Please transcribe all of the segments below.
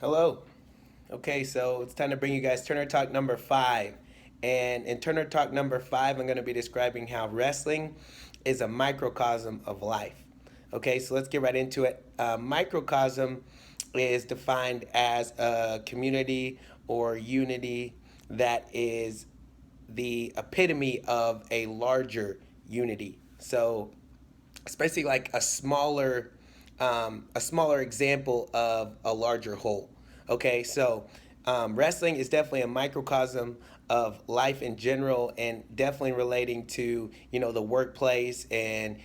Hello. Okay, so it's time to bring you guys Turner Talk number 5. And in Turner Talk number 5, I'm going to be describing how wrestling is a microcosm of life. Okay, so let's get right into it. Microcosm is defined as a community or unity that is the epitome of a larger unity. So especially like a smaller example of a larger whole. Okay, so wrestling is definitely a microcosm of life in general, and definitely relating to the workplace and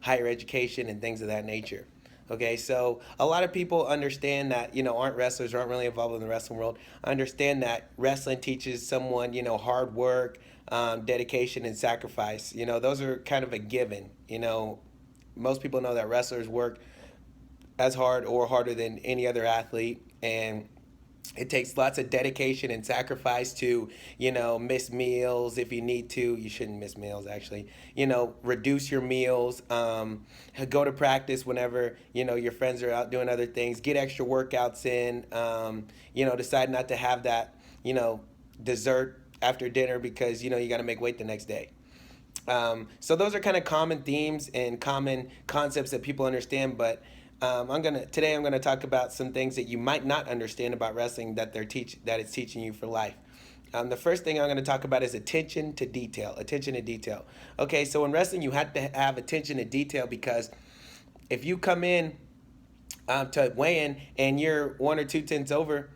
higher education and things of that nature. Okay, so a lot of people understand that aren't wrestlers or aren't really involved in the wrestling world. Understand that wrestling teaches someone hard work, dedication, and sacrifice. Those are kind of a given. Most people know that wrestlers work as hard or harder than any other athlete, and it takes lots of dedication and sacrifice to miss meals if you need to. You shouldn't miss meals, actually. Reduce your meals, go to practice whenever your friends are out doing other things, get extra workouts in, decide not to have that dessert after dinner because you got to make weight the next day. So those are kind of common themes and common concepts that people understand. But I'm gonna talk about some things that you might not understand about wrestling that it's teaching you for life. The first thing I'm going to talk about is attention to detail. Attention to detail. Okay, so in wrestling, you have to have attention to detail because if you come in to weigh in and you're 1 or 2 tenths over,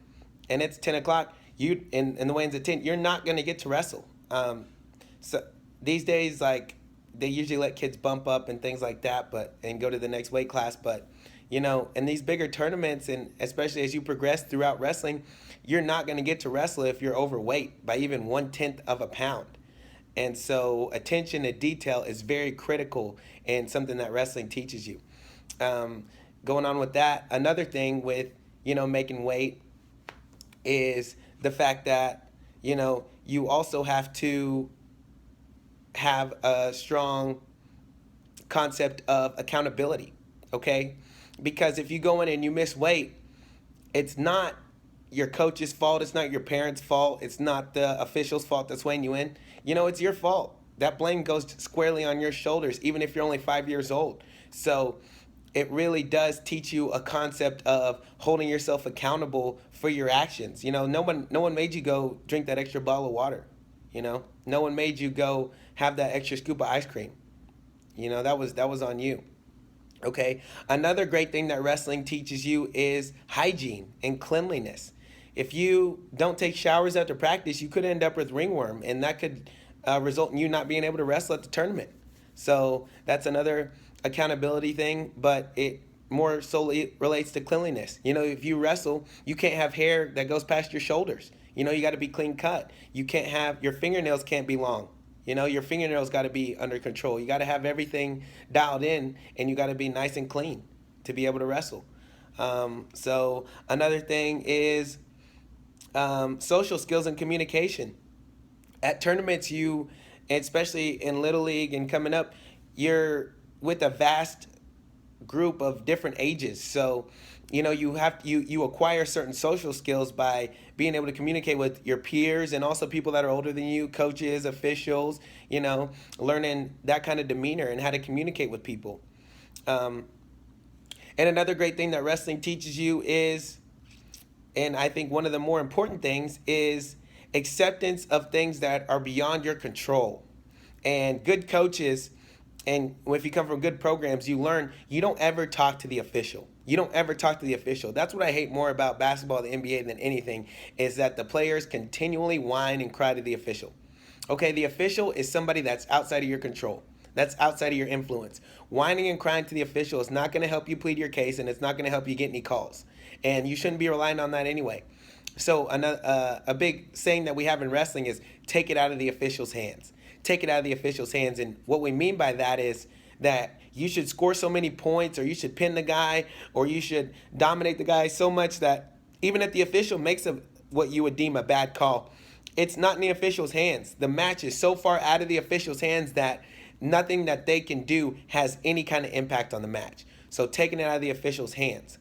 and it's 10 o'clock, and the weigh-in's at 10, you're not going to get to wrestle. So these days, like, they usually let kids bump up and things like that, and go to the next weight class. But in these bigger tournaments, and especially as you progress throughout wrestling, you're not going to get to wrestle if you're overweight by even 1/10 of a pound. And so attention to detail is very critical and something that wrestling teaches you. Um, Going on with that, another thing with making weight is the fact that you also have to have a strong concept of accountability. Okay, because if you go in and you miss weight, it's not your coach's fault, it's not your parents' fault, it's not the official's fault that's weighing you in. It's your fault. That blame goes squarely on your shoulders, even if you're only 5 years old. So it really does teach you a concept of holding yourself accountable for your actions. No one made you go drink that extra bottle of water. No one made you go have that extra scoop of ice cream. That was on you. Okay. Another great thing that wrestling teaches you is hygiene and cleanliness. If you don't take showers after practice, you could end up with ringworm, and that could result in you not being able to wrestle at the tournament. So that's another accountability thing, but it more solely relates to cleanliness. If you wrestle, you can't have hair that goes past your shoulders. You got to be clean cut. You can't have your fingernails can't be long. Your fingernails got to be under control. You got to have everything dialed in, and you got to be nice and clean to be able to wrestle. So another thing is social skills and communication. At tournaments, especially in Little League and coming up, you're with a vast group of different ages. So, you acquire certain social skills by being able to communicate with your peers and also people that are older than you, coaches, officials, learning that kind of demeanor and how to communicate with people. Um, and another great thing that wrestling teaches you is, and I think one of the more important things, is acceptance of things that are beyond your control. And good coaches, and if you come from good programs, you learn you don't ever talk to the official. You don't ever talk to the official. That's what I hate more about basketball, the NBA, than anything, is that the players continually whine and cry to the official. Okay, the official is somebody that's outside of your control. That's outside of your influence. Whining and crying to the official is not going to help you plead your case, and it's not going to help you get any calls. And you shouldn't be relying on that anyway. So a big saying that we have in wrestling is take it out of the official's hands. Take it out of the official's hands. And what we mean by that is that you should score so many points, or you should pin the guy, or you should dominate the guy so much that even if the official makes what you would deem a bad call, it's not in the official's hands. The match is so far out of the official's hands that nothing that they can do has any kind of impact on the match. So taking it out of the official's hands.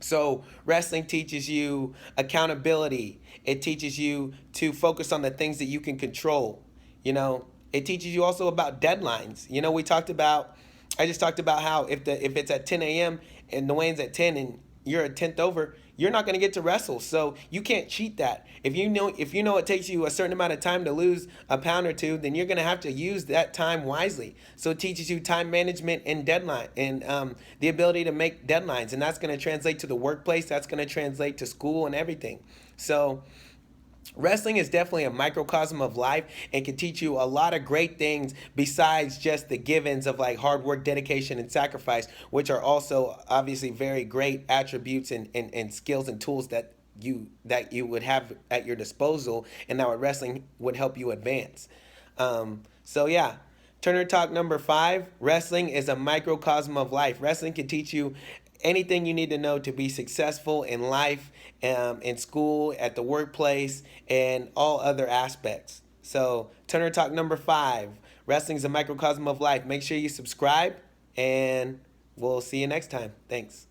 So wrestling teaches you accountability. It teaches you to focus on the things that you can control. You know, it teaches you also about deadlines. You know, I just talked about how if it's at 10 a.m. and Dwayne's at 10 and you're a tenth over, you're not going to get to wrestle. So you can't cheat that. If you know it takes you a certain amount of time to lose a pound or two, then you're going to have to use that time wisely. So it teaches you time management and deadline and the ability to make deadlines, and that's going to translate to the workplace. That's going to translate to school and everything. So wrestling is definitely a microcosm of life and can teach you a lot of great things besides just the givens of like hard work, dedication, and sacrifice, which are also obviously very great attributes and skills and tools that you would have at your disposal, and that wrestling would help you advance. So yeah, Turner Talk number 5, wrestling is a microcosm of life. Wrestling can teach you anything you need to know to be successful in life, in school, at the workplace, and all other aspects. So Turner Talk number 5, wrestling is a microcosm of life. Make sure you subscribe, and we'll see you next time. Thanks.